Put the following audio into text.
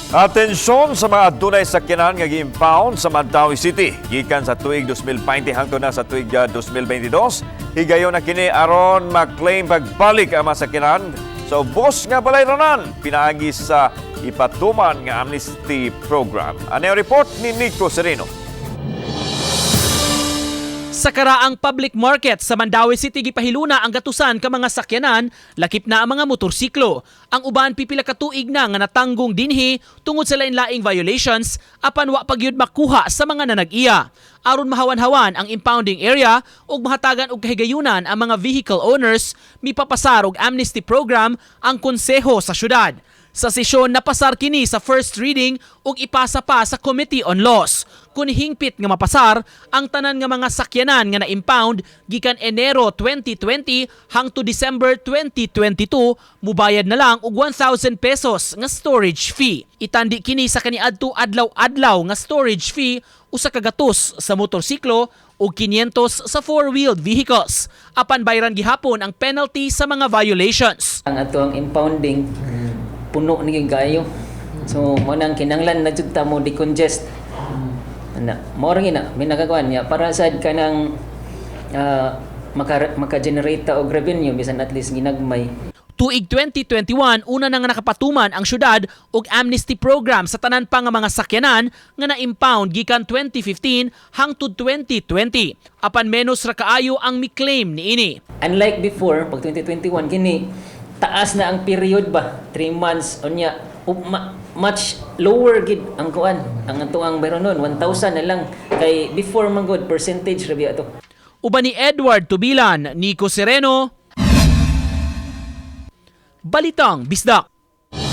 Atensyon sa mga dunay sakyanan nga gi-impound sa Mandawi City gikan sa tuig 2020 hangtod na sa tuig 2022. Higayon na kini aron ma-claim pagbalik ang mga sakyanan sa ubos nga balayranan pinaagi sa ipatuman nga amnesty program. Ano yung report ni Nico Sereno? Sa karaang public market sa Mandawi City gipahiluna ang gatusan ka mga sakyanan, lakip na ang mga motorsiklo. Ang uban pipila ka tuig na nga natanggong dinhi tungod sa lain-laing violations apan wa pagyud makuha sa mga nanag-iya. Aron mahawan-hawan ang impounding area ug mahatagan og kahigayunan ang mga vehicle owners, mipapasar og amnesty program ang konseho sa syudad. Sa sesyon napasar kini sa first reading ug ipasa pa sa Committee on Laws. Kung hingpit nga mapasar ang tanan nga mga sakyanan nga na-impound gikan Enero 2020 hangtod December 2022, mubayad na lang og 1,000 pesos nga storage fee. Itandi kini sa kaniadto adlaw-adlaw nga storage fee usa ka gatos sa motorsiklo ug 500 sa four-wheeled vehicles. Apan bayran gihapon ang penalty sa mga violations. Ang atong impounding puno ni gayo. So mo nang kinanglan na jud ta mo decongest. Ana, mo ring ina minagakuan niya para sad kanang maka-generate ta og revenue bisan at least ginagmay. Tuig 2021 una na nga nakapatuman ang syudad og amnesty program sa tanan pa nga mga sakyanan nga na-impound gikan 2015 hangtod 2020. Apan menos ra kaayo ang mi-claim niini. Unlike before pag 2021 kini taas na ang period ba 3 months unya much lower gid ang kuan ang atuang meron nun 1,000 na lang kay before man good percentage ra biya to. Uban ni Edward Tubilan, Nico Sereno, Balitang Bisdak.